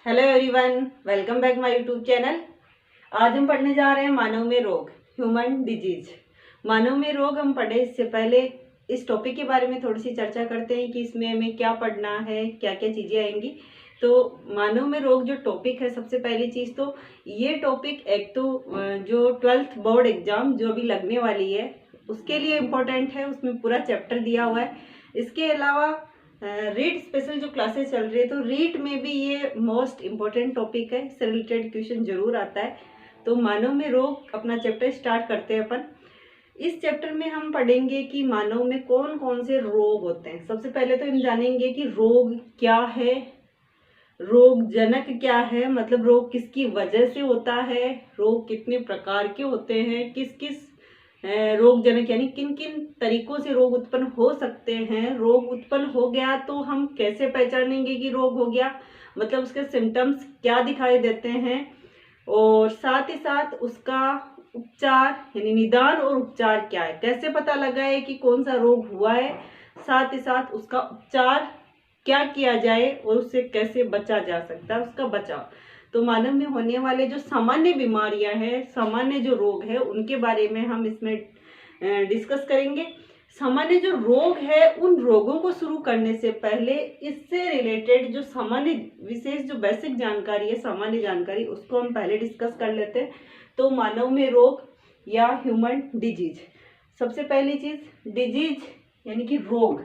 Hello everyone, welcome back my YouTube channel. आज हम पढ़ने जा रहे हैं मानव में रोग, ह्यूमन डिजीज। मानव में रोग हम पढ़े इससे पहले इस टॉपिक के बारे में थोड़ी सी चर्चा करते हैं कि इसमें हमें क्या पढ़ना है, क्या क्या चीज़ें आएंगी। तो मानव में रोग जो टॉपिक है, सबसे पहली चीज़ तो ये टॉपिक एक तो जो 12th बोर्ड एग्ज़ाम जो अभी लगने वाली है उसके लिए इम्पोर्टेंट है, उसमें पूरा चैप्टर दिया हुआ है। इसके अलावा रीड स्पेशल जो क्लासेस चल रही है तो रीड में भी ये मोस्ट इम्पोर्टेंट टॉपिक है, इससे रिलेटेड क्वेश्चन जरूर आता है। तो मानव में रोग अपना चैप्टर स्टार्ट करते हैं अपन। इस चैप्टर में हम पढ़ेंगे कि मानव में कौन कौन से रोग होते हैं। सबसे पहले तो हम जानेंगे कि रोग क्या है, रोग जनक क्या है, मतलब रोग किसकी वजह से होता है, रोग कितने प्रकार के होते हैं, किस किस रोग जनक यानी किन किन तरीकों से रोग उत्पन्न हो सकते हैं। रोग उत्पन्न हो गया तो हम कैसे पहचानेंगे कि रोग हो गया, मतलब उसके सिम्टम्स क्या दिखाई देते हैं, और साथ ही साथ उसका उपचार यानी निदान और उपचार क्या है, कैसे पता लगाए कि कौन सा रोग हुआ है, साथ ही साथ उसका उपचार क्या किया जाए और उससे कैसे बचा जा सकता है, उसका बचाव। तो मानव में होने वाले जो सामान्य बीमारियां हैं, सामान्य जो रोग है, उनके बारे में हम इसमें डिस्कस करेंगे। सामान्य जो रोग है, उन रोगों को शुरू करने से पहले इससे रिलेटेड जो सामान्य विशेष जो बेसिक जानकारी है, सामान्य जानकारी, उसको हम पहले डिस्कस कर लेते हैं। तो मानव में रोग या ह्यूमन डिजीज, सबसे पहली चीज डिजीज यानी कि रोग।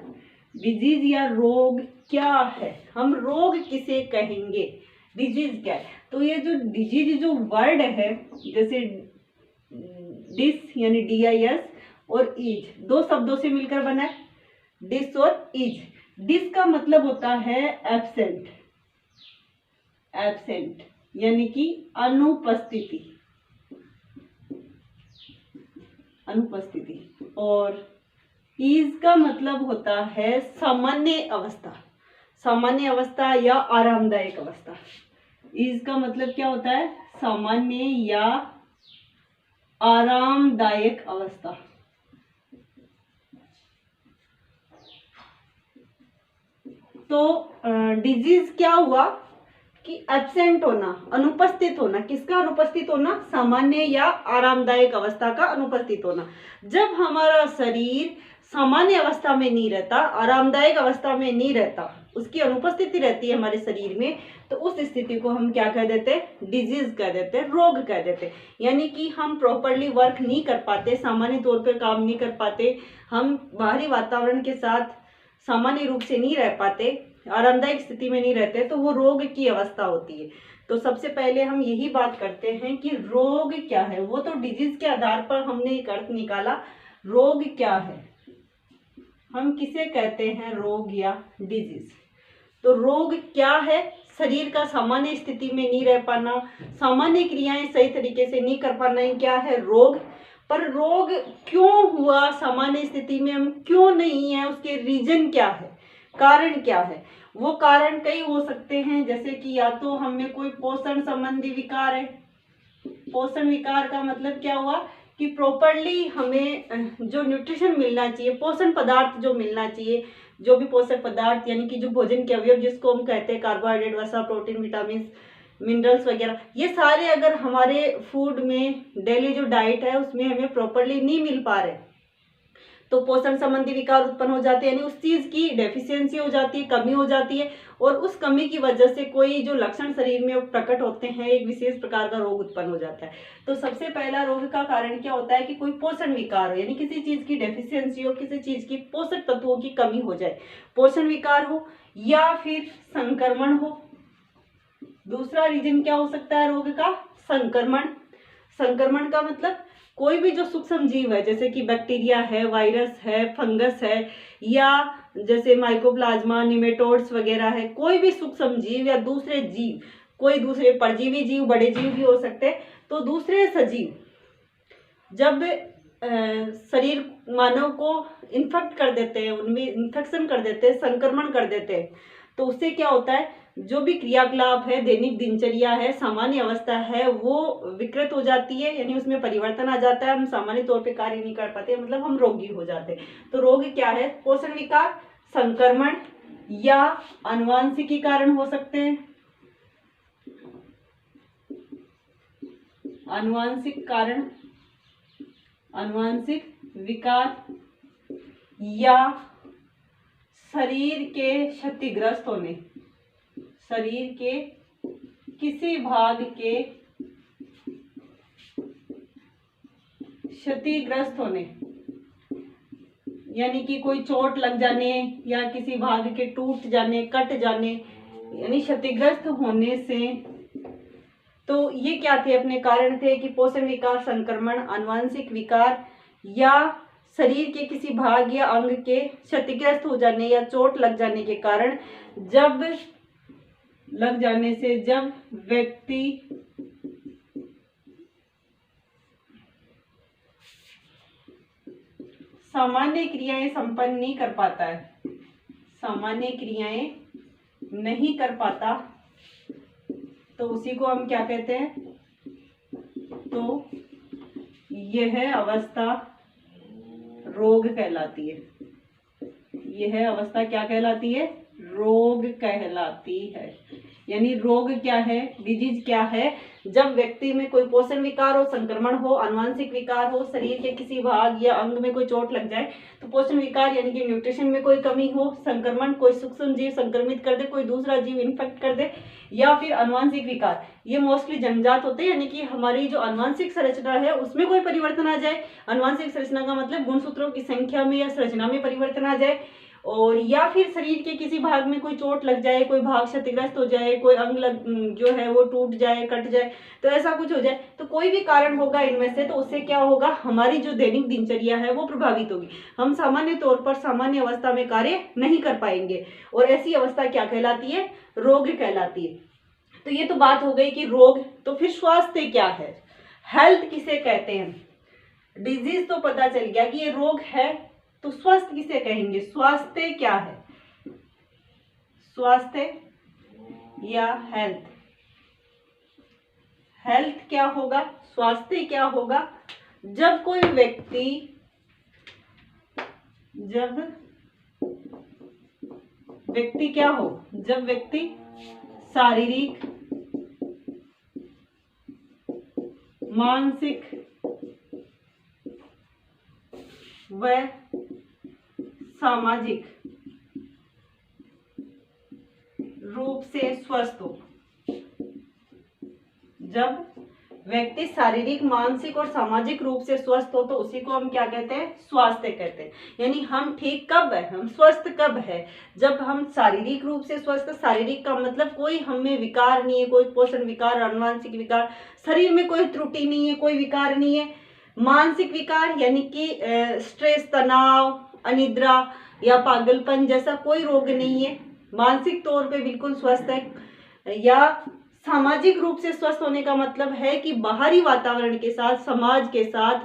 डिजीज या रोग क्या है, हम रोग किसे कहेंगे, डिजीज क्या है। तो ये जो डिजीज जो वर्ड है, जैसे डिस यानी DIS और इज, दो शब्दों से मिलकर बना है, डिस और इज। डिस का मतलब होता है एब्सेंट, एब्सेंट यानी कि अनुपस्थिति, अनुपस्थिति, और इज का मतलब होता है सामान्य अवस्था, सामान्य अवस्था या आरामदायक अवस्था। इज का मतलब क्या होता है, सामान्य या आरामदायक अवस्था। तो डिजीज क्या हुआ कि एब्सेंट होना, अनुपस्थित होना। किसका अनुपस्थित होना, सामान्य या आरामदायक अवस्था का अनुपस्थित होना। जब हमारा शरीर सामान्य अवस्था में नहीं रहता, आरामदायक अवस्था में नहीं रहता, उसकी अनुपस्थिति रहती है हमारे शरीर में, तो उस स्थिति को हम क्या कह देते हैं, डिजीज कह देते हैं, रोग कह देते हैं। यानी कि हम प्रॉपरली वर्क नहीं कर पाते, सामान्य तौर पर काम नहीं कर पाते, हम बाहरी वातावरण के साथ सामान्य रूप से नहीं रह पाते, आरामदायक स्थिति में नहीं रहते, तो वो रोग की अवस्था होती है। तो सबसे पहले हम यही बात करते हैं कि रोग क्या है। वो तो डिजीज के आधार पर हमने एक अर्थ निकाला, रोग क्या है, हम किसे कहते हैं, रोग या डिजीज। तो रोग क्या है, शरीर का सामान्य स्थिति में नहीं रह पाना, सामान्य क्रियाएं सही तरीके से नहीं कर पाना, ही क्या है, रोग। पर रोग क्यों हुआ, सामान्य स्थिति में हम क्यों नहीं है, उसके रीजन क्या है, कारण क्या है। वो कारण कई हो सकते हैं, जैसे कि या तो हमें कोई पोषण संबंधी विकार है। पोषण विकार का मतलब क्या हुआ कि प्रॉपरली हमें जो न्यूट्रिशन मिलना चाहिए, पोषण पदार्थ जो मिलना चाहिए, जो भी पोषक पदार्थ यानी कि जो भोजन के अवयव जिसको हम कहते हैं, कार्बोहाइड्रेट, वसा, प्रोटीन, विटामिन, मिनरल्स वगैरह, ये सारे अगर हमारे फूड में डेली जो डाइट है उसमें हमें प्रॉपरली नहीं मिल पा रहे, तो पोषण संबंधी विकार उत्पन्न हो जाते हैं, यानी उस चीज की डेफिशिएंसी हो जाती है, कमी हो जाती है, और उस कमी की वजह से कोई जो लक्षण शरीर में प्रकट होते हैं, एक विशेष प्रकार का रोग उत्पन्न हो जाता है। तो सबसे पहला रोग का कारण क्या होता है कि कोई पोषण विकार हो, यानी किसी चीज की डेफिशिएंसी हो, किसी चीज की पोषक तत्वों की कमी हो जाए, पोषण विकार हो या फिर संक्रमण हो। दूसरा रीजन क्या हो सकता है रोग का, संक्रमण। संक्रमण का मतलब कोई भी जो सूक्ष्म जीव है, जैसे कि बैक्टीरिया है, वायरस है, फंगस है, या जैसे माइकोप्लाज्मा, निमेटोड्स वगैरह है, कोई भी सूक्ष्म जीव या दूसरे जीव, कोई दूसरे परजीवी जीव, बड़े जीव भी हो सकते हैं, तो दूसरे सजीव जब शरीर मानव को इन्फेक्ट कर देते हैं, उनमें इन्फेक्शन कर देते हैं, संक्रमण कर देते हैं, तो उससे क्या होता है, जो भी क्रियाकलाप है, दैनिक दिनचर्या है, सामान्य अवस्था है, वो विकृत हो जाती है, यानी उसमें परिवर्तन आ जाता है, हम सामान्य तौर पे कार्य नहीं कर पाते, मतलब हम रोगी हो जाते हैं। तो रोग क्या है, पोषण विकार, संक्रमण या आनुवांशिकी कारण हो सकते हैं। आनुवंशिक कारण, आनुवंशिक विकार या शरीर के क्षतिग्रस्त होने, शरीर के किसी भाग के क्षतिग्रस्त होने, यानी कि कोई चोट लग जाने या किसी भाग के टूट जाने, कट जाने, यानी क्षतिग्रस्त होने से। तो ये क्या थे, अपने कारण थे कि पोषण विकार, संक्रमण, आनुवंशिक विकार या शरीर के किसी भाग या अंग के क्षतिग्रस्त हो जाने या चोट लग जाने के कारण, जब लग जाने से जब व्यक्ति सामान्य क्रियाएं संपन्न नहीं कर पाता है, सामान्य क्रियाएं नहीं कर पाता, तो उसी को हम क्या कहते हैं, तो यह अवस्था रोग कहलाती है। यह अवस्था क्या कहलाती है, रोग कहलाती है। यानी रोग क्या है, डिजीज क्या है, जब व्यक्ति में कोई पोषण विकार हो, संक्रमण हो, आनुवंशिक विकार हो, शरीर के किसी भाग या अंग में कोई चोट लग जाए, तो पोषण विकार यानी कि न्यूट्रिशन में कोई कमी हो, संक्रमण कोई सूक्ष्म जीव संक्रमित कर दे, कोई दूसरा जीव इन्फेक्ट कर दे, या फिर आनुवंशिक विकार, ये मोस्टली जन्मजात होते हैं, यानी कि हमारी जो आनुवंशिक संरचना है उसमें कोई परिवर्तन आ जाए। आनुवंशिक संरचना का मतलब गुणसूत्रों की संख्या में या संरचना में परिवर्तन आ जाए, और या फिर शरीर के किसी भाग में कोई चोट लग जाए, कोई भाग क्षतिग्रस्त हो जाए, कोई अंग जो है वो टूट जाए, कट जाए, तो ऐसा कुछ हो जाए, तो कोई भी कारण होगा इनमें से, तो उससे क्या होगा, हमारी जो दैनिक दिनचर्या है वो प्रभावित होगी। हम सामान्य तौर पर सामान्य अवस्था में कार्य नहीं कर पाएंगे, और ऐसी अवस्था क्या कहलाती है, रोग कहलाती है। तो ये तो बात हो गई कि रोग। तो फिर स्वास्थ्य क्या है, हेल्थ किसे कहते हैं। डिजीज तो पता चल गया कि ये रोग है, तो स्वस्थ किसे कहेंगे, स्वास्थ्य क्या है, स्वास्थ्य या हेल्थ। हेल्थ क्या होगा, स्वास्थ्य क्या होगा, जब कोई व्यक्ति, जब व्यक्ति क्या हो, जब व्यक्ति शारीरिक, मानसिक व सामाजिक रूप से स्वस्थ हो। जब व्यक्ति शारीरिक, मानसिक और सामाजिक रूप से स्वस्थ हो, तो उसी को हम क्या कहते हैं, स्वास्थ्य कहते हैं। यानी हम ठीक कब है, हम स्वस्थ कब है, जब हम शारीरिक रूप से स्वस्थ। शारीरिक का मतलब कोई हमें विकार नहीं है, कोई पोषण विकार, आनुवंशिक विकार, शरीर में कोई त्रुटि नहीं है, कोई विकार नहीं है। मानसिक विकार यानी कि स्ट्रेस, तनाव, अनिद्रा या पागलपन जैसा कोई रोग नहीं है, मानसिक तौर पे बिल्कुल स्वस्थ है। या सामाजिक रूप से स्वस्थ होने का मतलब है कि बाहरी वातावरण के साथ, समाज के साथ,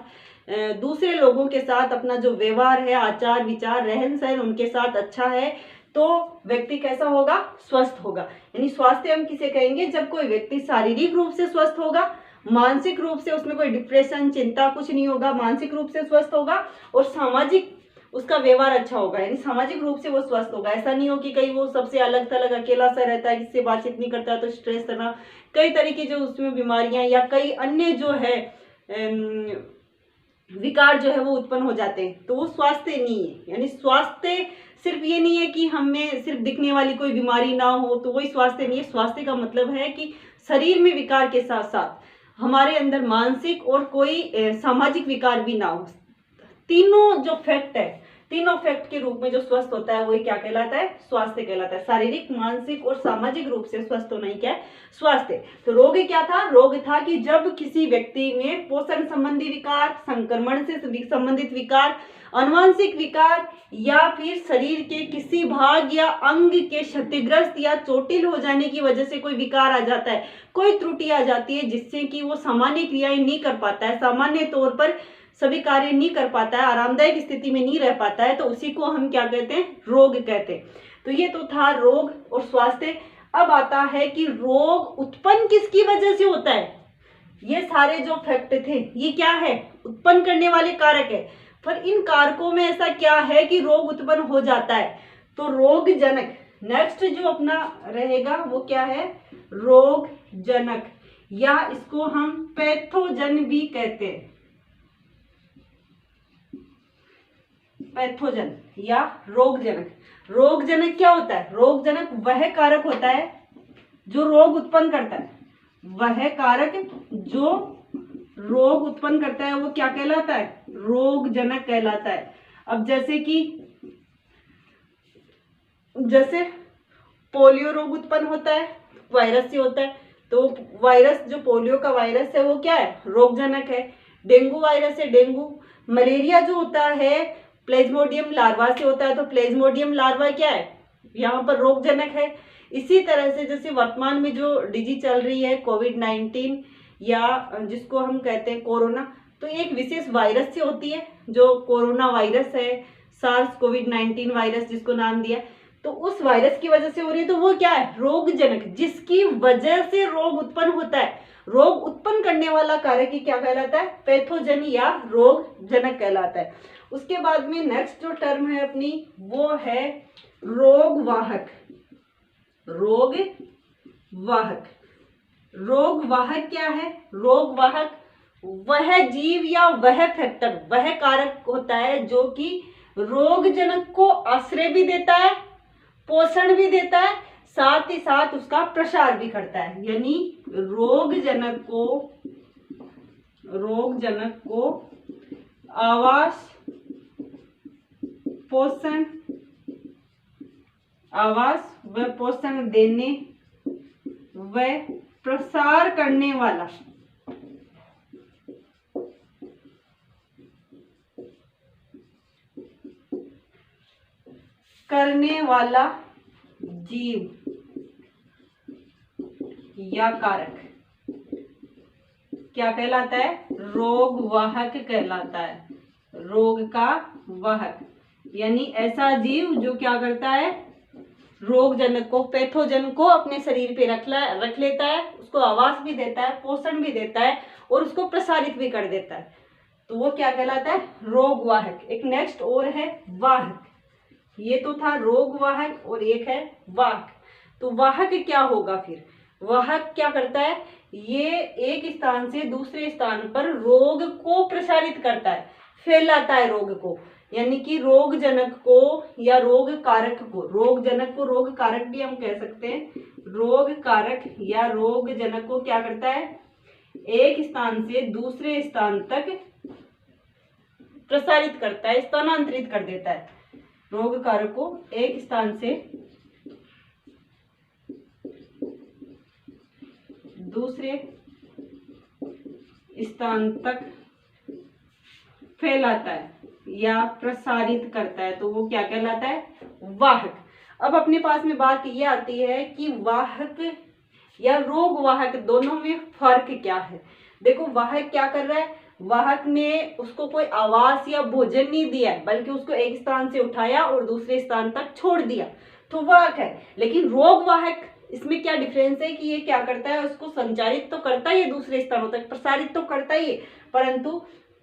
दूसरे लोगों के साथ अपना जो व्यवहार है, आचार विचार, रहन सहन उनके साथ अच्छा है, तो व्यक्ति कैसा होगा, स्वस्थ होगा। यानी स्वास्थ्य हम किसे कहेंगे, जब कोई व्यक्ति शारीरिक रूप से स्वस्थ होगा, मानसिक रूप से उसमें कोई डिप्रेशन, चिंता कुछ नहीं होगा, मानसिक रूप से स्वस्थ होगा, और सामाजिक उसका व्यवहार अच्छा होगा, यानी सामाजिक रूप से वो स्वस्थ होगा। ऐसा नहीं हो कि कहीं वो सबसे अलग थलग अकेला सा रहता है, किससे बातचीत नहीं करता है, तो स्ट्रेस, तनाव, कई तरीके जो उसमें बीमारियां या कई अन्य जो है विकार जो है वो उत्पन्न हो जाते हैं, तो वो स्वास्थ्य नहीं है। यानी स्वास्थ्य सिर्फ ये नहीं है कि हमें सिर्फ दिखने वाली कोई बीमारी ना हो, तो वही स्वास्थ्य नहीं है। स्वास्थ्य का मतलब है कि शरीर में विकार के साथ साथ हमारे अंदर मानसिक और कोई सामाजिक विकार भी ना हो। तीनों जो फैक्ट है, तीनों फैक्ट के रूप में जो स्वस्थ होता है वही क्या कहलाता है, स्वास्थ्य कहलाता है। शारीरिक, मानसिक और सामाजिक रूप से स्वस्थ होना ही क्या है, स्वास्थ्य। तो रोग क्या था, रोग था कि जब किसी व्यक्ति में पोषण संबंधी विकार, संक्रमण से संबंधित विकार, आनुवंशिक विकार या फिर शरीर के किसी भाग या अंग के क्षतिग्रस्त या चोटिल हो जाने की वजह से कोई विकार आ जाता है, कोई त्रुटि आ जाती है, जिससे कि वो सामान्य क्रियाएं नहीं कर पाता है, सामान्य तौर पर सभी कार्य नहीं कर पाता है, आरामदायक स्थिति में नहीं रह पाता है, तो उसी को हम क्या कहते हैं, रोग कहते हैं। तो ये तो था रोग और स्वास्थ्य। अब आता है कि रोग उत्पन्न किसकी वजह से होता है। ये सारे जो फैक्ट थे ये क्या है, उत्पन्न करने वाले कारक है, पर इन कारकों में ऐसा क्या है कि रोग उत्पन्न हो जाता है। तो रोगजनक, नेक्स्ट जो अपना रहेगा वो क्या है, रोगजनक। या इसको हम पैथोजन भी कहते हैं। पैथोजन या रोगजनक। रोगजनक क्या होता है? रोगजनक वह कारक होता है जो रोग उत्पन्न करता है। वह कारक जो रोग उत्पन्न करता है वो क्या कहलाता है? रोगजनक कहलाता है। अब जैसे पोलियो रोग उत्पन्न होता है, वायरस से होता है, तो वायरस जो पोलियो का वायरस है वो क्या है? रोगजनक है। डेंगू वायरस है, डेंगू। मलेरिया जो होता है प्लेज्मोडियम लार्वा से होता है, तो प्लेज्मोडियम लार्वा क्या है? यहाँ पर रोगजनक है। इसी तरह से जैसे वर्तमान में जो डिजीज चल रही है कोविड-19 या जिसको हम कहते हैं कोरोना, तो एक विशेष वायरस से होती है जो कोरोना वायरस है, सार्स कोविड-19 वायरस जिसको नाम दिया, तो उस वायरस की वजह से हो रही है, तो वो क्या है? रोगजनक, जिसकी वजह से रोग उत्पन्न होता है। रोग उत्पन्न करने वाला कारक ही क्या कहलाता है? पैथोजन या रोगजनक कहलाता है। उसके बाद में नेक्स्ट जो टर्म है अपनी वो है रोगवाहक। रोगवाहक। रोगवाहक क्या है? रोगवाहक वह जीव या वह फैक्टर, वह कारक होता है जो कि रोगजनक को आश्रय भी देता है, पोषण भी देता है, साथ ही साथ उसका प्रसार भी करता है। यानी रोगजनक को आवास व पोषण देने व प्रसार करने वाला जीव या कारक क्या कहलाता है? रोगवाहक कहलाता है। रोग का वाहक यानी ऐसा जीव जो क्या करता है? रोगजनक को, पैथोजन को अपने शरीर पे रख लेता है, उसको आवास भी देता है, पोषण भी देता है और उसको प्रसारित भी कर देता है, तो वो क्या कहलाता है? रोगवाहक। एक नेक्स्ट और है वाहक। ये तो था रोगवाहक और एक है वाहक। तो वाहक क्या होगा फिर? वाहक क्या करता है? ये एक स्थान से दूसरे स्थान पर रोग को प्रसारित करता है, फैलाता है रोग को, यानी कि रोगजनक को या रोग कारक को, रोगजनक को रोग कारक भी हम कह सकते हैं। रोग कारक या रोगजनक को क्या करता है? एक स्थान से दूसरे स्थान तक प्रसारित करता है, स्थानांतरित कर देता है। रोग कारक को एक स्थान से दूसरे स्थान तक फैलाता है या प्रसारित करता है, तो वो क्या कहलाता है? वाहक। अब अपने पास में बात ये आती है कि वाहक या रोगवाहक दोनों में फर्क क्या है। देखो वाहक क्या कर रहा है? वाहक ने उसको कोई आवास या भोजन नहीं दिया है, बल्कि उसको एक स्थान से उठाया और दूसरे स्थान तक छोड़ दिया, तो वाहक है। लेकिन रोगवाहक, इसमें क्या डिफरेंस है कि ये क्या करता है? उसको संचारित तो करता ही है, दूसरे स्थानों तक प्रसारित तो करता ही है, परंतु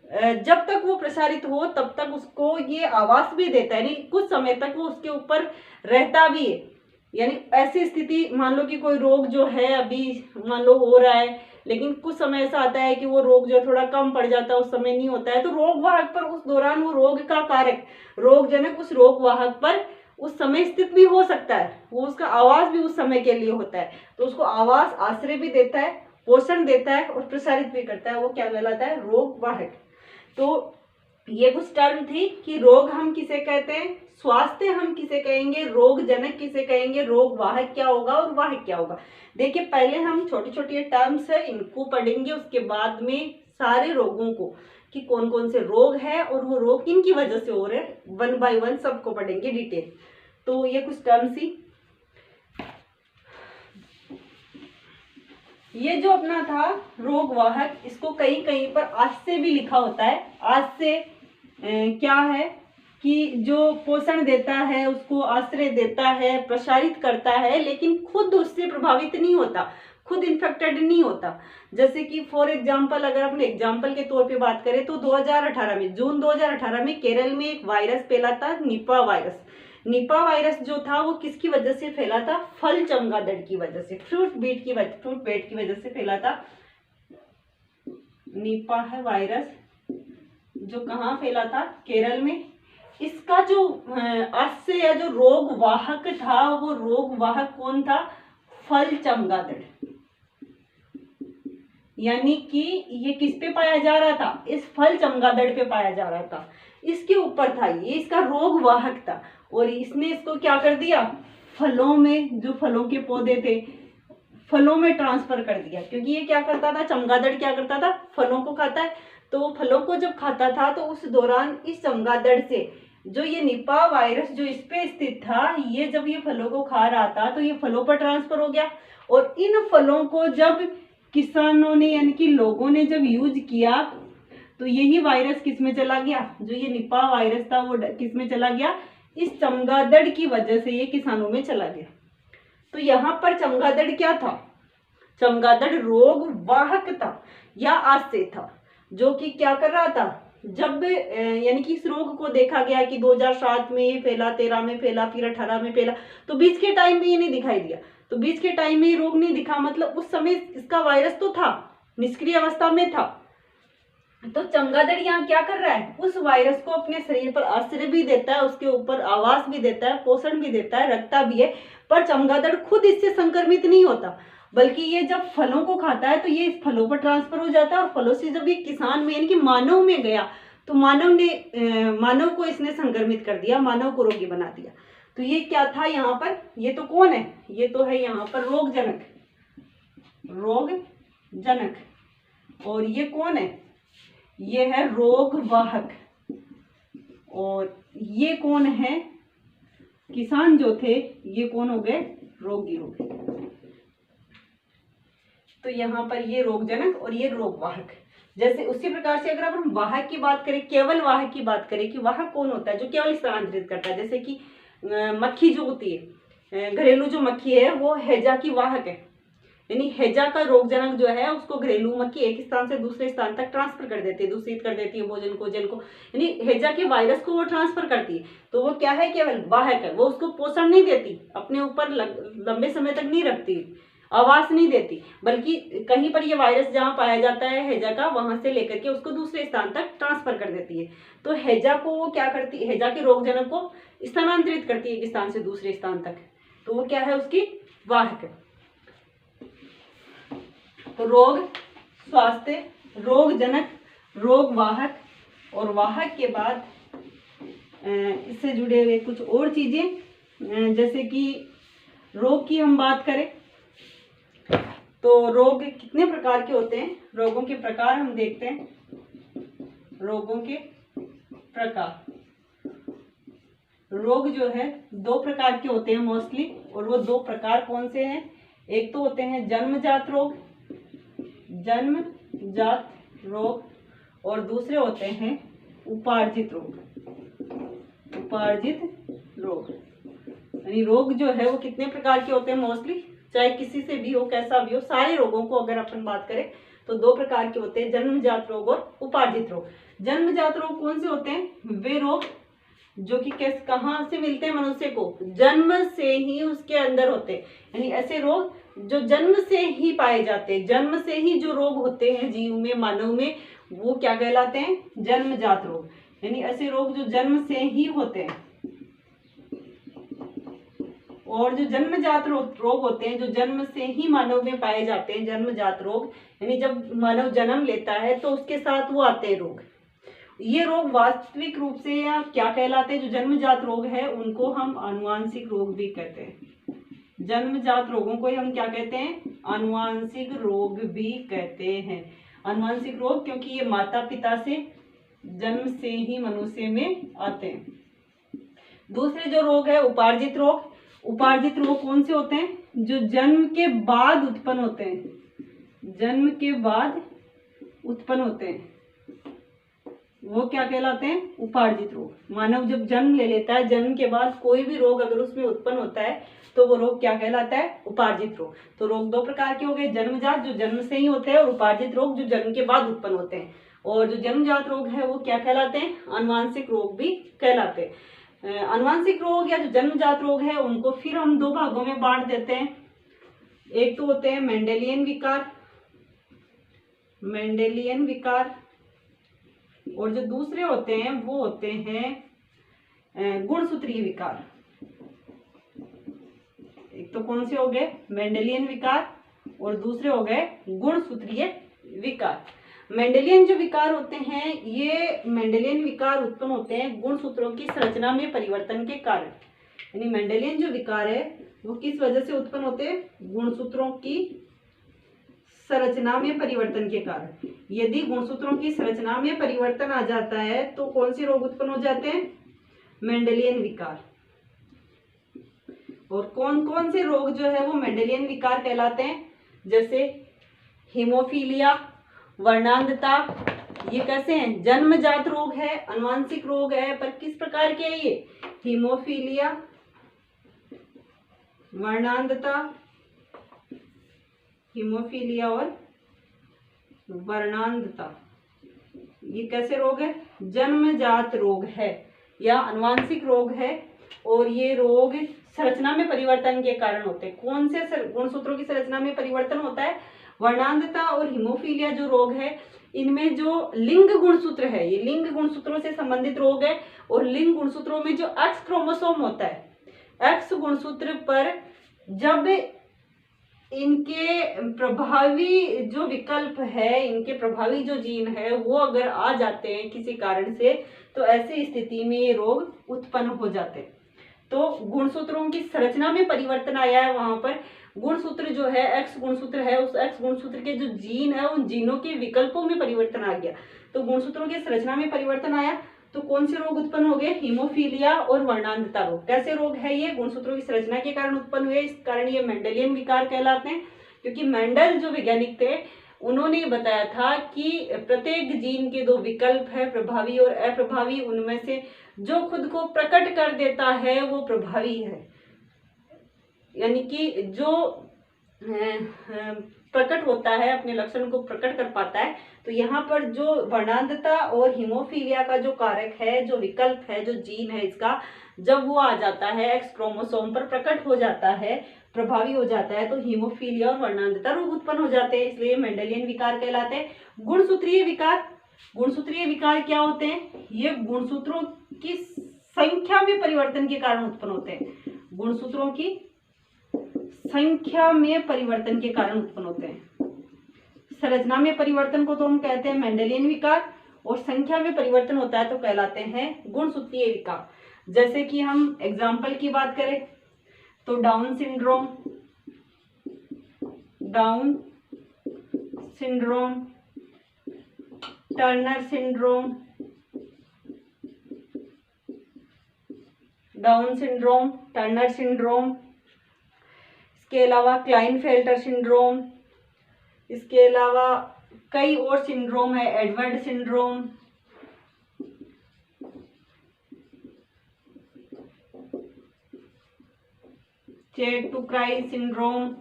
जब तक वो प्रसारित हो तब तक उसको ये आवास भी देता है, यानी कुछ समय तक वो उसके ऊपर रहता भी है। यानी ऐसी स्थिति, मान लो कि कोई रोग जो है अभी मान लो हो रहा है, लेकिन कुछ समय ऐसा आता है कि वो रोग जो थोड़ा कम पड़ जाता है, उस समय नहीं होता है, तो रोगवाहक पर उस दौरान वो रोग का कारक रोगजनक उस रोगवाहक पर उस समय स्थित भी हो सकता है, वो उसका आवास भी उस समय के लिए होता है, तो उसको आवास आश्रय भी देता है, पोषण देता है और प्रसारित भी करता है, वो क्या कहलाता है? रोगवाहक। तो ये कुछ टर्म थी कि रोग हम किसे कहते हैं, स्वास्थ्य हम किसे कहेंगे, रोगजनक किसे कहेंगे, रोगवाहक क्या होगा और वाहक क्या होगा। देखिए पहले हम छोटे छोटे टर्म्स है इनको पढ़ेंगे, उसके बाद में सारे रोगों को कि कौन कौन से रोग है और वो रोग किन की वजह से हो रहे हैं, वन बाय वन सबको पढ़ेंगे डिटेल। तो ये कुछ टर्म्स ही, ये जो अपना था रोगवाहक, इसको कहीं कहीं पर आज से भी लिखा होता है। आज से क्या है कि जो पोषण देता है, उसको आश्रय देता है, प्रसारित करता है, लेकिन खुद उससे प्रभावित नहीं होता, खुद इन्फेक्टेड नहीं होता। जैसे कि फॉर एग्जांपल अगर अपने एग्जांपल के तौर पे बात करें तो 2018 में, जून 2018 में केरल में एक वायरस फैला था, निपा वायरस। निपा वायरस जो था वो किसकी वजह से फैला था? फल चमगादड़ की वजह से, फ्रूट बेट की वजह से फैला था। निपा है वायरस जो कहाँ फैला था? केरल में। इसका जो आश्रय या जो रोग वाहक था, वो रोग वाहक कौन था? फल चमगादड़। यानी कि ये किस पे पाया जा रहा था? इस फल चमगादड़ पे पाया जा रहा था, इसके ऊपर था, ये इसका रोग वाहक था। और इसने इसको क्या कर दिया? फलों में, जो फलों के पौधे थे, फलों में ट्रांसफर कर दिया। क्योंकि ये क्या करता था? चमगादड़ क्या करता था? फलों को खाता है। तो फलों को जब खाता था तो उस दौरान इस चमगादड़ से जो ये निपा वायरस जो इस पे स्थित था, ये जब ये फलों को खा रहा था तो ये फलों पर ट्रांसफर हो गया। और इन फलों को जब किसानों ने यानी कि लोगों ने जब यूज किया तो यही वायरस किस में चला गया? जो ये निपा वायरस था वो किस में चला गया? इस चमगादड़ की वजह से ये किसानों में चला गया। तो यहाँ पर चमगादड़ क्या था? चमगादड़ रोग वाहक था या आश्रय था, जो कि क्या कर रहा था? जब यानी कि इस रोग को देखा गया कि 2007 में ये फैला, 13 में फैला, फिर 18 में फैला, तो बीच के टाइम में ये नहीं दिखाई दिया। तो बीच के टाइम में रोग नहीं दिखा, मतलब उस समय इसका वायरस तो था, निष्क्रिय अवस्था में था। तो चमगादड़ यहाँ क्या कर रहा है? उस वायरस को अपने शरीर पर आश्रय भी देता है, उसके ऊपर आवास भी देता है, पोषण भी देता है, रखता भी है। पर चमगादड़ खुद इससे संक्रमित नहीं होता, बल्कि ये जब फलों को खाता है तो ये इस फलों पर ट्रांसफर हो जाता है। और फलों से जब ये किसान में यानी कि मानव में गया तो मानव को इसने संक्रमित कर दिया, मानव को रोगी बना दिया। तो ये क्या था यहाँ पर? ये तो कौन है? ये तो है यहाँ पर रोगजनक। और ये कौन है? ये है रोगवाहक। और ये कौन है? किसान जो थे ये कौन हो गए? रोगी हो गए। तो यहाँ पर ये रोगजनक और ये रोगवाहक। जैसे उसी प्रकार से अगर हम वाहक की बात करें, केवल वाहक की बात करें कि वाहक कौन होता है? जो केवल स्थानांतरित करता है। जैसे कि मक्खी जो होती है, घरेलू जो मक्खी है वो हैजा की वाहक है। यानी हैजा का रोगजनक जो है उसको घरेलू मक्खी एक स्थान से दूसरे स्थान तक ट्रांसफर कर देती है, दूषित कर देती है भोजन को, जल को। यानी हैजा के वायरस को वो ट्रांसफर करती है। तो वो क्या है? केवल वाहक है। वो उसको पोषण नहीं देती, अपने ऊपर लंबे समय तक नहीं रखती, आवास नहीं देती, बल्कि कहीं पर ये वायरस जहाँ पाया जाता है हैजा का, वहां से लेकर के उसको दूसरे स्थान तक ट्रांसफर कर देती है। तो हैजा को वो क्या करती है? हैजा के रोगजनक को स्थानांतरित करती है एक स्थान से दूसरे स्थान तक। तो वो क्या है? उसकी वाहक है। तो रोग, स्वास्थ्य, रोगजनक, रोगवाहक, और वाहक के बाद इससे जुड़े हुए कुछ और चीजें, जैसे कि रोग की हम बात करें तो रोग कितने प्रकार के होते हैं? रोगों के प्रकार हम देखते हैं। रोगों के प्रकार, रोग जो है 2 प्रकार के होते हैं मोस्टली। और वो 2 प्रकार कौन से हैं? एक तो होते हैं जन्मजात रोग, और दूसरे होते हैं उपार्जित रोग। यानी रोग जो है वो कितने प्रकार के होते हैं मोस्टली? चाहे किसी से भी हो, कैसा भी हो, सारे रोगों को अगर अपन बात करें तो 2 प्रकार के होते हैं, जन्मजात रोग और उपार्जित रोग। जन्मजात रोग कौन से होते हैं? वे रोग जो कि कहाँ से मिलते हैं मनुष्य को? जन्म से ही उसके अंदर होते हैं। यानी ऐसे रोग जो जन्म से ही पाए जाते हैं, जन्म से ही जो रोग होते हैं जीव में, मानव में, वो क्या कहलाते हैं? जन्मजात रोग। यानी ऐसे रोग जो जन्म से ही होते हैं। और जो जन्मजात रोग होते हैं, जो जन्म से ही मानव में पाए जाते हैं, जन्मजात रोग, यानी जब मानव जन्म लेता है तो उसके साथ वो आते हैं रोग। ये रोग वास्तविक रूप से या क्या कहलाते हैं? जो जन्मजात रोग है उनको हम आनुवांशिक रोग भी कहते हैं। जन्मजात रोगों को हम क्या कहते हैं? आनुवांशिक रोग भी कहते हैं। आनुवांशिक रोग क्योंकि ये माता पिता से जन्म से ही मनुष्य में आते हैं। दूसरे जो रोग है उपार्जित रोग। उपार्जित रोग कौन से होते हैं? जो जन्म के बाद उत्पन्न होते हैं। जन्म के बाद उत्पन्न होते हैं, वो क्या कहलाते हैं? उपार्जित रोग। मानव जब जन्म ले लेता है, जन्म के बाद कोई भी रोग अगर उसमें उत्पन्न होता है तो वो रोग क्या कहलाता है? उपार्जित रोग। तो रोग 2 प्रकार के हो गए, जन्मजात जो जन्म से ही होते हैं, और उपार्जित रोग जो जन्म के बाद उत्पन्न होते हैं। और जो जन्मजात रोग है वो क्या कहलाते हैं? आनुवांशिक रोग भी कहलाते हैं। अनुवांशिक रोग या जो जन्मजात रोग है उनको फिर हम दो भागों में बांट देते हैं। एक तो होते हैं मेंडेलियन विकार, और जो दूसरे होते हैं वो होते हैं गुणसूत्रीय विकार। एक तो कौन से हो गए, मेंडेलियन विकार, और दूसरे हो गए गुणसूत्रीय विकार। मेंडेलियन जो विकार होते हैं, ये मेंडेलियन विकार उत्पन्न होते हैं गुणसूत्रों की संरचना में परिवर्तन के कारण। यानी मेंडेलियन जो विकार है वो किस वजह से उत्पन्न होते हैं, गुणसूत्रों की संरचना में परिवर्तन के कारण। यदि गुणसूत्रों की संरचना में परिवर्तन आ जाता है तो कौन से रोग उत्पन्न हो जाते हैं, मेंडेलियन विकार। और कौन कौन से रोग जो है वो मेंडेलियन विकार कहलाते हैं, जैसे हीमोफीलिया, वर्णांधता, ये कैसे हैं, जन्मजात रोग है, अनुवांशिक रोग है, पर किस प्रकार के है ये, हीमोफीलिया, वर्णांधता, हीमोफीलिया और वर्णांधता, ये कैसे रोग है, जन्मजात रोग है या अनुवांशिक रोग है। और ये रोग संरचना में परिवर्तन के कारण होते हैं। कौन से गुणसूत्रों की संरचना में परिवर्तन होता है, वर्णांधता और हीमोफीलिया जो रोग है, इनमें जो लिंग गुणसूत्र है, ये लिंग गुणसूत्रों से संबंधित रोग है। और लिंग गुणसूत्रों में जो एक्स क्रोमोसोम होता है, एक्स गुणसूत्र पर जब इनके प्रभावी जो विकल्प है, इनके प्रभावी जो जीन है वो अगर आ जाते हैं किसी कारण से, तो ऐसी स्थिति में ये रोग उत्पन्न हो जाते हैं। तो गुणसूत्रों की संरचना में परिवर्तन आया है, वहां पर गुणसूत्र जो है एक्स गुणसूत्र है, उस एक्स गुणसूत्र के जो जीन है उन जीनों के विकल्पों में परिवर्तन आ गया। तो गुणसूत्रों की संरचना में परिवर्तन आया तो कौन से रोग उत्पन्न हो गए, हीमोफीलिया और वर्णांधता रोग। कैसे रोग है ये, गुणसूत्रों की संरचना के कारण उत्पन्न हुए, इस कारण ये मेंडेलियन विकार कहलाते हैं। क्योंकि मेंडल जो वैज्ञानिक थे उन्होंने बताया था कि प्रत्येक जीन के दो विकल्प है, प्रभावी और अप्रभावी, उनमें से जो खुद को प्रकट कर देता है वो प्रभावी है। यानी कि जो प्रकट होता है, अपने लक्षण को प्रकट कर पाता है। तो यहाँ पर जो वर्णांधता और हीमोफीलिया का जो कारक है, जो विकल्प है, जो जीन है इसका, जब वो आ जाता है एक्स क्रोमोसोम पर प्रकट हो जाता है, प्रभावी हो जाता है, तो हीमोफीलिया और वर्णांधता रोग उत्पन्न हो जाते हैं। इसलिए मेंडेलियन विकार कहलाते हैं। गुणसूत्रीय विकार, गुणसूत्रीय विकार क्या होते हैं, ये गुणसूत्रों की संख्या में परिवर्तन के कारण उत्पन्न होते हैं। गुणसूत्रों की संख्या में परिवर्तन के कारण उत्पन्न होते हैं। संरचना में परिवर्तन को तो हम कहते हैं मेंडेलियन विकार, और संख्या में परिवर्तन होता है तो कहलाते हैं गुणसूत्रीय विकार। जैसे कि हम एग्जाम्पल की बात करें तो down syndrome, Turner syndrome, down syndrome, Turner syndrome, इसके अलावा क्लाइनफेल्टर सिंड्रोम, इसके अलावा कई और सिंड्रोम है, एडवर्ड सिंड्रोम, चेट टू क्राई सिंड्रोम,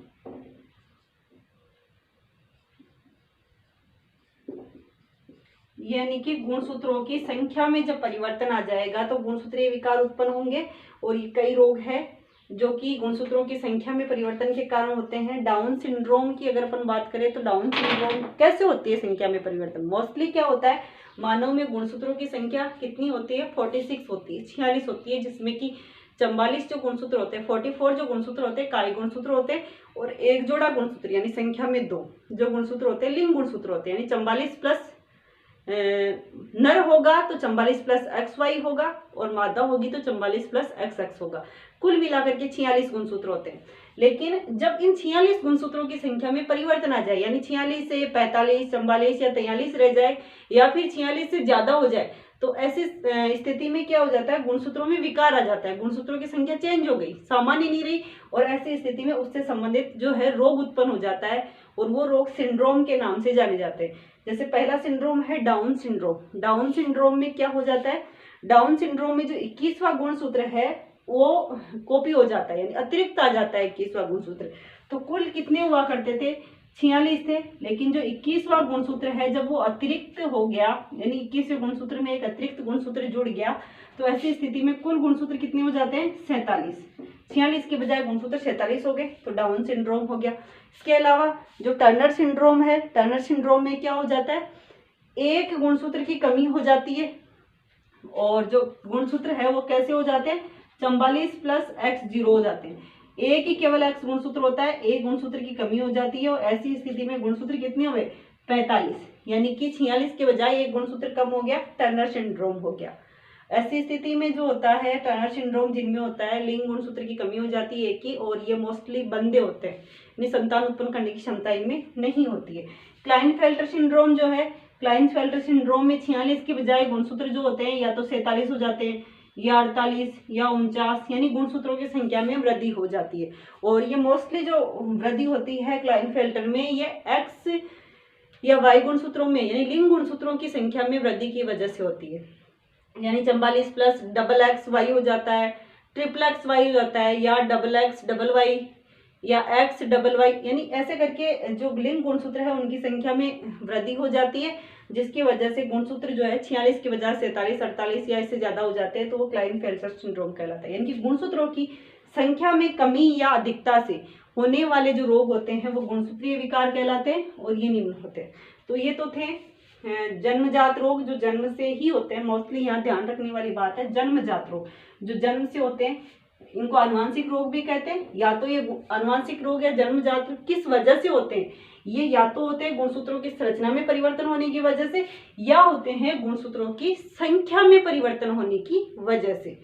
यानी कि गुणसूत्रों की संख्या में जब परिवर्तन आ जाएगा तो गुणसूत्रीय विकार उत्पन्न होंगे। और ये कई रोग है जो कि गुणसूत्रों की संख्या में परिवर्तन के कारण होते हैं। डाउन सिंड्रोम की अगर अपन बात करें तो डाउन सिंड्रोम कैसे होती है संख्या में परिवर्तन, मोस्टली क्या होता है, मानव में गुणसूत्रों की संख्या कितनी होती है, 46 होती है, 46 होती है, जिसमें कि 44 जो गुणसूत्र होते हैं, 44 जो गुणसूत्र होते हैं कायिक गुणसूत्र होते हैं, और एक जोड़ा गुणसूत्र यानी संख्या में 2 जो गुणसूत्र होते हैं लिंग गुणसूत्र होते हैं। यानी 44 प्लस नर होगा तो 44 प्लस XY होगा, और मादा होगी तो 44 प्लस XX होगा। कुल मिलाकर के 46 गुणसूत्र होते हैं। लेकिन जब इन 46 गुणसूत्रों की संख्या में परिवर्तन आ जाए, यानी 46 से 45, 44 या 43 रह जाए, या फिर 46 से ज्यादा हो जाए, तो ऐसी स्थिति में क्या हो जाता है, गुणसूत्रों में विकार आ जाता है, गुणसूत्रों की संख्या चेंज हो गई, सामान्य नहीं रही, और ऐसी स्थिति में उससे संबंधित जो है रोग उत्पन्न हो जाता है, और वो रोग सिंड्रोम के नाम से जाने जाते हैं। जैसे पहला सिंड्रोम है डाउन सिंड्रोम। डाउन सिंड्रोम में क्या हो जाता है, डाउन सिंड्रोम में जो 21वां गुणसूत्र है वो कॉपी हो जाता है, यानी अतिरिक्त आ जाता है 21वां गुणसूत्र। तो कुल कितने हुआ करते थे, 46 थे, लेकिन जो 21वां गुणसूत्र है जब वो अतिरिक्त हो गया, यानी 21वें गुणसूत्र में एक अतिरिक्त गुणसूत्र जुड़ गया, तो ऐसी स्थिति में कुल गुणसूत्र कितने हो जाते हैं? 47। 46 के बजाय गुणसूत्र 47 हो गए, तो डाउन सिंड्रोम हो गया। इसके अलावा जो टर्नर सिंड्रोम है, टर्नर सिंड्रोम में क्या हो जाता है? एक गुणसूत्र की कमी हो जाती है, और जो गुणसूत्र है वो कैसे हो जाते हैं? 44 + x0 हो जाते हैं। एक ही केवल x गुणसूत्र होता है, एक गुणसूत्र की कमी हो जाती है, और ऐसी स्थिति में गुणसूत्र कितने हुए? 45, यानी कि 46 के बजाय एक गुणसूत्र कम हो गया, टर्नर सिंड्रोम हो गया। ऐसी स्थिति में जो होता है टर्नर सिंड्रोम, जिनमें होता है लिंग गुणसूत्र की कमी हो जाती है एक ही, और ये मोस्टली बंदे होते हैं, यानी संतान उत्पन्न करने की क्षमता इनमें नहीं होती है। क्लाइनफेल्टर सिंड्रोम जो है, क्लाइनफेल्टर सिंड्रोम में 46 के बजाय गुणसूत्र जो होते हैं या तो 47 हो जाते हैं, या 48 या 49, यानी गुणसूत्रों की संख्या में वृद्धि हो जाती है। और ये मोस्टली जो वृद्धि होती है क्लाइनफेल्टर में, ये एक्स या वाई गुणसूत्रों में, यानी लिंग गुणसूत्रों की संख्या में वृद्धि की वजह से होती है। यानी 44 + XX Y हो जाता है, XXY हो जाता है, या XX YY या XYY, यानी ऐसे करके जो लिंग गुणसूत्र है उनकी संख्या में वृद्धि हो जाती है, जिसकी वजह से गुणसूत्र जो है 46 के बजाय 47, 48 या इससे ज्यादा हो जाते हैं, तो वो क्लाइनफेल्टर सिंड्रोम कहलाता है। यानी कि गुणसूत्रों की संख्या में कमी या अधिकता से होने वाले जो रोग होते हैं वो गुणसूत्रीय विकार कहलाते हैं, और ये निम्न होते हैं। तो ये तो थे जन्मजात रोग, जो जन्म से ही होते हैं। मोस्टली यहाँ ध्यान रखने वाली बात है जन्मजात रोग, जो जन्म से होते हैं, इनको आनुवांशिक रोग भी कहते हैं। या तो ये आनुवांशिक रोग या जन्मजात रोग किस वजह से होते हैं? ये या तो होते हैं गुणसूत्रों की संरचना में परिवर्तन होने की वजह से, या होते हैं गुणसूत्रों की संख्या में परिवर्तन होने की वजह से।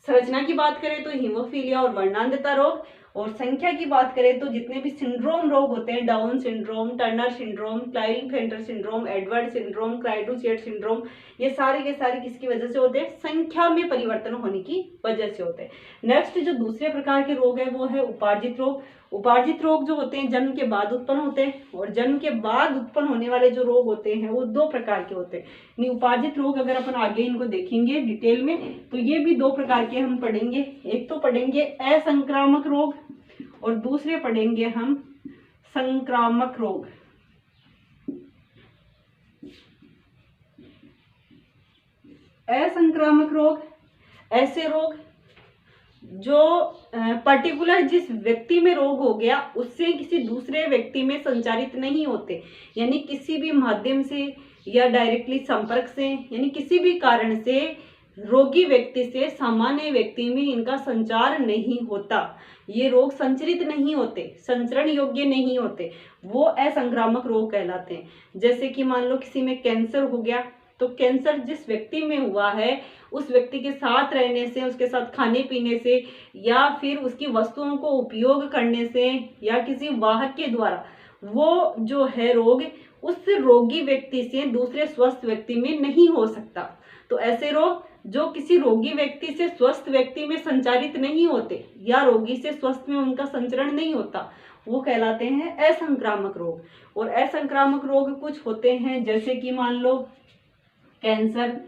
संरचना की बात करें तो हीमोफीलिया और वर्णांधता रोग, और संख्या की बात करें तो जितने भी सिंड्रोम रोग होते हैं, down syndrome, Turner syndrome, Klinefelter syndrome, Edward syndrome, cri du chat syndrome, ये सारे के सारे किसकी वजह से होते हैं? संख्या में परिवर्तन होने की वजह से होते हैं। नेक्स्ट जो दूसरे प्रकार के रोग है वो है उपार्जित रोग। उपार्जित रोग जो होते हैं जन्म के बाद उत्पन्न होते हैं, और जन्म के बाद उत्पन्न होने वाले जो रोग होते हैं वो दो प्रकार के होते हैं। उपार्जित रोग अगर अपन आगे इनको देखेंगे डिटेल में, तो ये भी दो प्रकार के हम पढ़ेंगे। एक तो पढ़ेंगे असंक्रामक रोग, और दूसरे पढ़ेंगे हम संक्रामक रोग। असंक्रामक रोग ऐसे रोग जो पर्टिकुलर जिस व्यक्ति में रोग हो गया उससे किसी दूसरे व्यक्ति में संचारित नहीं होते, यानी किसी भी माध्यम से या डायरेक्टली संपर्क से, यानी किसी भी कारण से रोगी व्यक्ति से सामान्य व्यक्ति में इनका संचार नहीं होता। ये रोग संचरित नहीं होते, संचरण योग्य नहीं होते, वो असंक्रामक रोग कहलाते हैं। जैसे कि मान लो किसी में कैंसर हो गया, तो कैंसर जिस व्यक्ति में हुआ है उस व्यक्ति के साथ रहने से, उसके साथ खाने पीने से, या फिर उसकी वस्तुओं को उपयोग करने से, या किसी वाहक के द्वारा वो जो है रोग उस रोगी व्यक्ति से दूसरे स्वस्थ व्यक्ति में नहीं हो सकता। तो ऐसे रोग जो किसी रोगी व्यक्ति से स्वस्थ व्यक्ति में संचारित नहीं होते, या रोगी से स्वस्थ में उनका संचरण नहीं होता, वो कहलाते हैं असंक्रामक रोग। और असंक्रामक रोग कुछ होते हैं, जैसे कि मान लो कैंसर,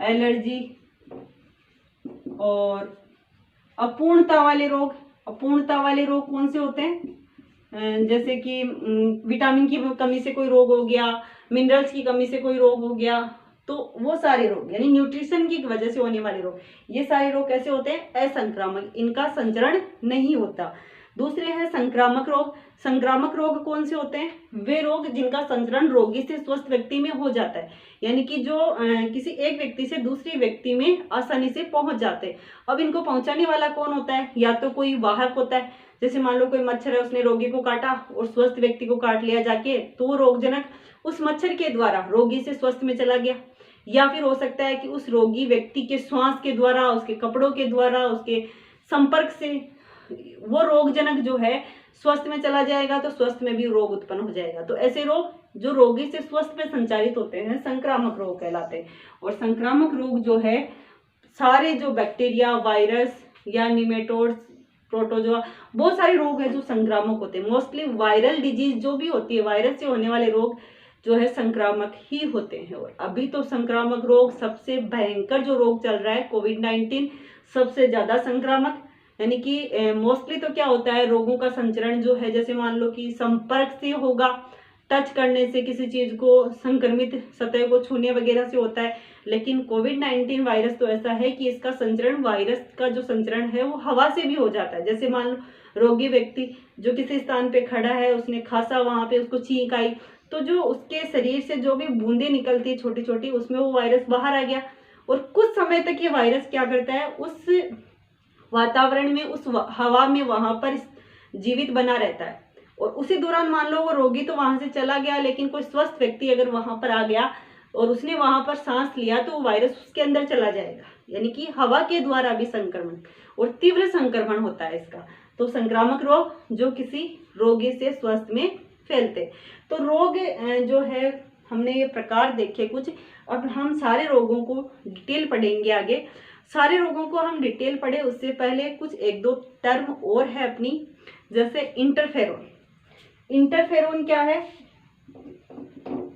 एलर्जी, और अपूर्णता वाले रोग। अपूर्णता वाले रोग कौन से होते हैं? जैसे कि विटामिन की कमी से कोई रोग हो गया, मिनरल्स की कमी से कोई रोग हो गया, तो वो सारे रोग, यानी न्यूट्रिशन की वजह से होने वाले रोग, ये सारे रोग कैसे होते हैं? असंक्रामक, इनका संचरण नहीं होता। दूसरे है संक्रामक रोग। संक्रामक रोग कौन से होते हैं? वे रोग जिनका संचरण रोगी से स्वस्थ व्यक्ति में हो जाता है, यानी कि जो किसी एक व्यक्ति से दूसरी व्यक्ति में आसानी से पहुंच जाते हैं। अब इनको पहुंचाने वाला कौन होता है? या तो कोई वाहक होता है, जैसे मान लो कोई मच्छर है, उसने रोगी को काटा और स्वस्थ व्यक्ति को काट लिया जाके, तो वो रोगजनक उस मच्छर के द्वारा रोगी से स्वस्थ में चला गया। या फिर हो सकता है कि उस रोगी व्यक्ति के श्वास के द्वारा, उसके कपड़ों के द्वारा, उसके संपर्क से वो रोगजनक जो है स्वस्थ में चला जाएगा, तो स्वस्थ में भी रोग उत्पन्न हो जाएगा। तो ऐसे रोग जो रोगी से स्वस्थ में संचारित होते हैं संक्रामक रोग कहलाते हैं। और संक्रामक रोग जो है सारे जो बैक्टीरिया, वायरस या निमेटोड्स, प्रोटोजोआ, बहुत सारे रोग हैं जो संक्रामक होते हैं। मोस्टली वायरल डिजीज जो भी होती है, वायरस से होने वाले रोग जो है संक्रामक ही होते हैं। और अभी तो संक्रामक रोग सबसे भयंकर जो रोग चल रहा है कोविड-19 सबसे ज्यादा संक्रामक, यानी कि मोस्टली तो क्या होता है, रोगों का संचरण जो है, जैसे मान लो कि संपर्क से होगा, टच करने से, किसी चीज को संक्रमित सतह को छूने वगैरह से होता है। लेकिन कोविड-19 वायरस तो ऐसा है कि इसका संचरण, वायरस का जो संचरण है वो हवा से भी हो जाता है। जैसे मान लो रोगी व्यक्ति जो किसी स्थान पे खड़ा है, उसने खांसा, वहां पे उसको छींक आई, तो जो उसके शरीर से जो भी बूंदें निकलती है छोटी छोटी, उसमें वो वायरस बाहर आ गया, और कुछ समय तक ये वायरस क्या करता है, उस वातावरण में, उस हवा में वहां पर जीवित बना रहता है। और उसी दौरान मान लो वो रोगी तो वहां से चला गया, लेकिन कोई स्वस्थ व्यक्ति अगर वहां पर आ गया और उसने वहां पर सांस लिया, तो वो वायरस उसके अंदर चला जाएगा। यानी कि हवा के द्वारा भी संक्रमण और तीव्र संक्रमण होता है इसका। तो संक्रामक रोग जो किसी रोगी से स्वस्थ में फैलते। तो रोग जो है, हमने ये प्रकार देखे कुछ। अब हम सारे रोगों को डिटेल पढ़ेंगे आगे। सारे रोगों को हम डिटेल पढ़े उससे पहले कुछ एक दो टर्म और है अपनी, जैसे इंटरफेरोन। इंटरफेरोन क्या है,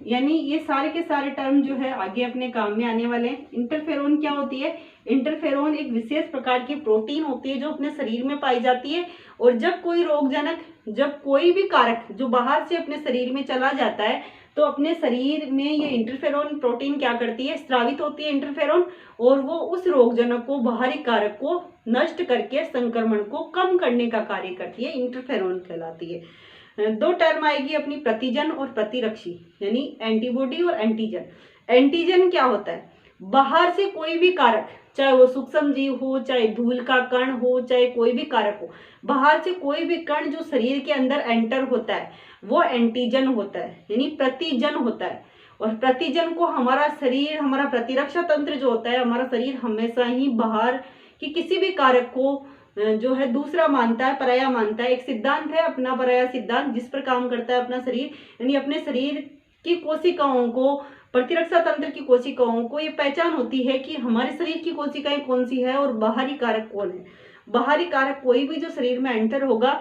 यानी ये सारे के सारे टर्म जो है आगे अपने काम में आने वाले हैं। इंटरफेरोन क्या होती है? इंटरफेरोन एक विशेष प्रकार की प्रोटीन होती है जो अपने शरीर में पाई जाती है, और जब कोई रोगजनक, जब कोई भी कारक जो बाहर से अपने शरीर में चला जाता है, तो अपने शरीर में ये इंटरफेरोन प्रोटीन क्या करती है, स्रावित होती है इंटरफेरोन, और वो उस रोगजनक को, बाहरी कारक को नष्ट करके संक्रमण को कम करने का कार्य करती है। इंटरफेरोन कहलाती है। दो टर्म आएगी अपनी, प्रतिजन और प्रतिरक्षी, यानी एंटीबॉडी और एंटीजन। एंटीजन क्या होता है? बाहर से कोई भी कारक, चाहे वो सूक्ष्म जीव हो, चाहे धूल का कण हो, चाहे कोई भी कारक हो, बाहर से कोई भी कण जो शरीर के अंदर एंटर होता है, वो एंटीजन होता है, यानी प्रतिजन होता है। और प्रतिजन को हमारा शरीर, हमारा प्रतिरक्षा तंत्र जो होता है, हमारा शरीर हमेशा ही बाहर की किसी भी कारक को जो है दूसरा मानता है, पराया मानता है। एक सिद्धांत है अपना, पराया सिद्धांत, जिस पर काम करता है अपना शरीर। यानी अपने शरीर की कोशिकाओं को, प्रतिरक्षा तंत्र की कोशिकाओं को ये पहचान होती है कि हमारे शरीर की कोशिकाएं कौन सी है और बाहरी कारक कौन है। बाहरी कारक कोई भी जो शरीर में एंटर होगा,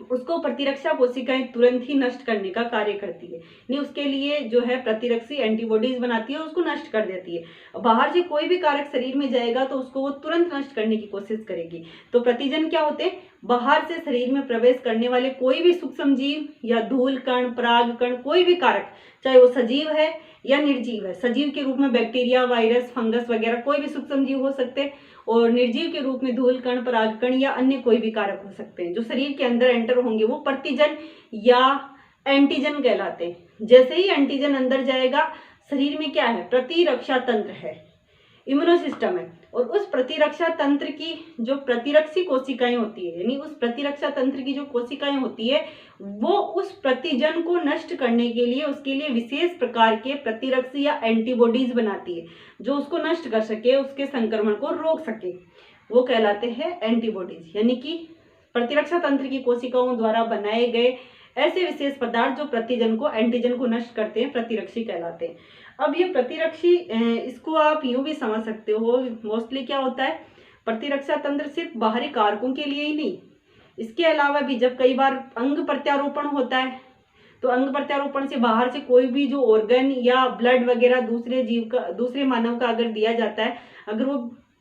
उसको प्रतिरक्षा कोशिकाएं तुरंत ही नष्ट करने का कार्य करती है। नहीं, उसके लिए जो है प्रतिरक्षी एंटीबॉडीज बनाती है, उसको नष्ट कर देती है। बाहर से कोई भी कारक शरीर में जाएगा तो उसको वो तुरंत नष्ट करने की कोशिश करेगी। तो प्रतिजन क्या होते हैं? बाहर से शरीर में प्रवेश करने वाले कोई भी सूक्ष्म जीव या धूल कण, पराग कण, कोई भी कारक, चाहे वो सजीव है या निर्जीव है। सजीव के रूप में बैक्टीरिया, वायरस, फंगस वगैरह कोई भी सूक्ष्म जीव हो सकते हैं, और निर्जीव के रूप में धूल कण, परागकण या अन्य कोई भी कारक हो सकते हैं। जो शरीर के अंदर एंटर होंगे वो प्रतिजन या एंटीजन कहलाते हैं। जैसे ही एंटीजन अंदर जाएगा, शरीर में क्या है? प्रतिरक्षा तंत्र है, इम्यूनो सिस्टम है, और उस प्रतिरक्षा तंत्र की जो प्रतिरक्षी कोशिकाएं होती है, यानी उस प्रतिरक्षा तंत्र की जो कोशिकाएं होती है, वो उस प्रतिजन को नष्ट करने के लिए, उसके लिए विशेष प्रकार के प्रतिरक्षी या एंटीबॉडीज बनाती है, जो उसको नष्ट कर सके, उसके संक्रमण को रोक सके। वो कहलाते हैं एंटीबॉडीज। यानी कि प्रतिरक्षा तंत्र की कोशिकाओं द्वारा बनाए गए ऐसे विशेष पदार्थ जो प्रतिजन को, एंटीजन को नष्ट करते हैं, प्रतिरक्षी कहलाते हैं। अब ये प्रतिरक्षी, इसको आप यूं भी समझ सकते हो, मोस्टली क्या होता है, प्रतिरक्षा तंत्र सिर्फ बाहरी कारकों के लिए ही नहीं, इसके अलावा भी जब कई बार अंग प्रत्यारोपण होता है, तो अंग प्रत्यारोपण से बाहर से कोई भी जो ऑर्गन या ब्लड वगैरह दूसरे जीव का, दूसरे मानव का अगर दिया जाता है, अगर वो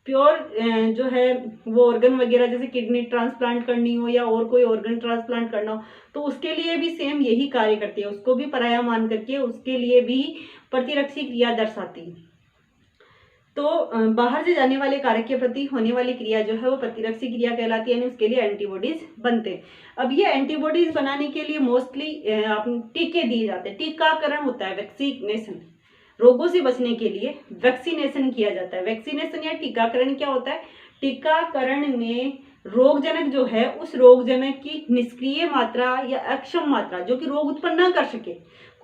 प्योर जो है वो ऑर्गन वगैरह, जैसे किडनी ट्रांसप्लांट करनी हो या और कोई ऑर्गन ट्रांसप्लांट करना हो, तो उसके लिए भी सेम यही कार्य करती है। उसको भी पराया मान करके उसके लिए भी प्रतिरक्षी क्रिया दर्शाती है। तो बाहर से जाने वाले कारक के प्रति होने वाली क्रिया जो है वो प्रतिरक्षी क्रिया कहलाती है, यानी उसके लिए एंटीबॉडीज बनते हैं। अब ये एंटीबॉडीज बनाने के लिए मोस्टली टीके दिए जाते हैं। टीकाकरण होता है, वैक्सीनेशन, रोगों से बचने के लिए वैक्सीनेशन किया जाता है। वैक्सीनेशन या टीकाकरण क्या होता है? टीकाकरण में रोगजनक जो है, उस रोगजनक की निष्क्रिय मात्रा या अक्षम मात्रा, जो कि रोग उत्पन्न न कर सके,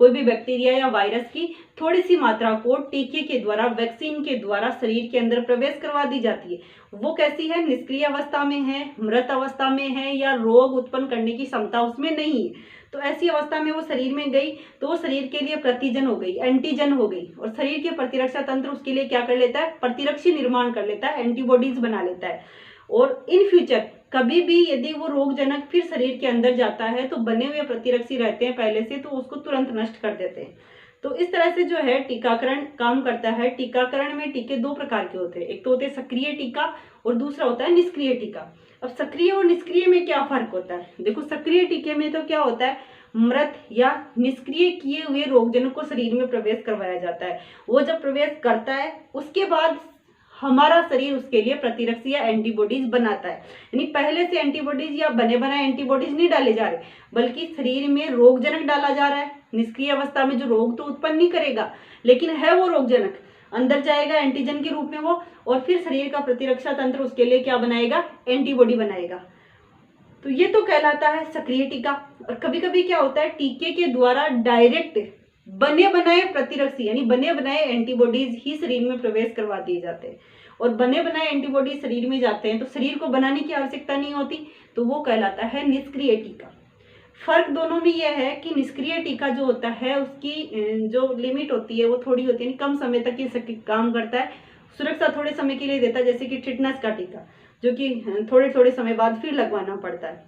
कोई भी बैक्टीरिया या वायरस की थोड़ी सी मात्रा को टीके के द्वारा, वैक्सीन के द्वारा शरीर के अंदर प्रवेश करवा दी जाती है। वो कैसी है? निष्क्रिय अवस्था में है, मृत अवस्था में है, या रोग उत्पन्न करने की क्षमता उसमें नहीं है। तो ऐसी अवस्था में वो शरीर में गई तो वो शरीर के लिए प्रतिजन हो गई, एंटीजन हो गई, और शरीर के प्रतिरक्षा तंत्र उसके लिए क्या कर लेता है? प्रतिरक्षी निर्माण कर लेता है, एंटीबॉडीज बना लेता है। और इन फ्यूचर कभी भी यदि वो रोगजनक फिर शरीर के अंदर जाता है, तो बने हुए प्रतिरक्षी रहते हैं पहले से, तो उसको तुरंत नष्ट कर देते हैं। तो इस तरह से जो है टीकाकरण काम करता है। टीकाकरण में टीके दो प्रकार के होते हैं, एक तो होते हैं सक्रिय टीका और दूसरा होता है निष्क्रिय टीका। अब सक्रिय और निष्क्रिय में क्या फर्क होता है? देखो, सक्रिय टीके में तो क्या होता है, मृत या निष्क्रिय किए हुए रोगजनक को शरीर में प्रवेश करवाया जाता है। वो जब प्रवेश करता है उसके बाद हमारा शरीर उसके लिए प्रतिरक्षी या एंटीबॉडीज बनाता है। यानी पहले से एंटीबॉडीज या बने बनाए एंटीबॉडीज नहीं डाले जा रहे, बल्कि शरीर में रोगजनक डाला जा रहा है। निष्क्रिय अवस्था में जो रोग तो उत्पन्न नहीं करेगा, लेकिन है वो रोगजनक, अंदर जाएगा एंटीजन के रूप में वो, और फिर शरीर का प्रतिरक्षा तंत्र उसके लिए क्या बनाएगा, एंटीबॉडी बनाएगा। तो ये तो कहलाता है सक्रिय टीका। और कभी कभी क्या होता है, टीके के द्वारा डायरेक्ट बने बनाए प्रतिरक्षी यानी बने बनाए एंटीबॉडीज ही शरीर में प्रवेश करवा दिए जाते हैं, और बने बनाए एंटीबॉडीज शरीर में जाते हैं तो शरीर को बनाने की आवश्यकता नहीं होती, तो वो कहलाता है निष्क्रिय टीका। फर्क दोनों में यह है कि निष्क्रिय टीका जो होता है उसकी जो लिमिट होती है वो थोड़ी होती है, कम समय तक ये काम करता है, सुरक्षा थोड़े समय के लिए देता है, जैसे कि टिटनस का टीका जो कि थोड़े थोड़े समय बाद फिर लगवाना पड़ता है।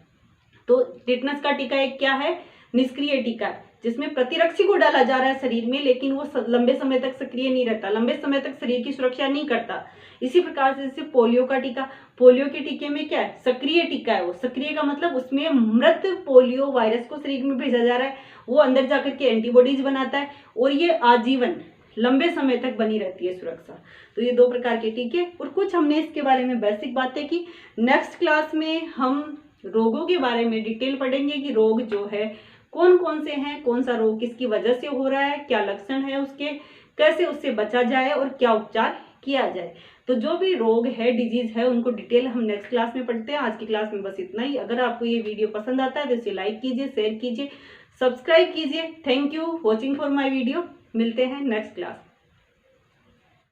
तो टिटनस का टीका एक क्या है, निष्क्रिय टीका है, जिसमें प्रतिरक्षी को डाला जा रहा है शरीर में, लेकिन वो लंबे समय तक सक्रिय नहीं रहता, लंबे समय तक शरीर की सुरक्षा नहीं करता। इसी प्रकार से जैसे पोलियो का टीका, पोलियो के टीके में क्या है, सक्रिय टीका है। वो सक्रिय का मतलब उसमें मृत पोलियो वायरस को शरीर में भेजा जा रहा है, वो अंदर जाकर के एंटीबॉडीज बनाता है, और ये आजीवन लंबे समय तक बनी रहती है सुरक्षा। तो ये दो प्रकार के टीके, और कुछ हमने इसके बारे में बेसिक बातें की। नेक्स्ट क्लास में हम रोगों के बारे में डिटेल पढ़ेंगे कि रोग जो है कौन कौन से हैं, कौन सा रोग किसकी वजह से हो रहा है, क्या लक्षण है उसके, कैसे उससे बचा जाए और क्या उपचार किया जाए। तो जो भी रोग है, डिजीज है, उनको डिटेल हम नेक्स्ट क्लास में पढ़ते हैं। आज की क्लास में बस इतना ही। अगर आपको ये वीडियो पसंद आता है तो इसे लाइक कीजिए, शेयर कीजिए, सब्सक्राइब कीजिए। Thank you watching for my video. मिलते हैं नेक्स्ट क्लास।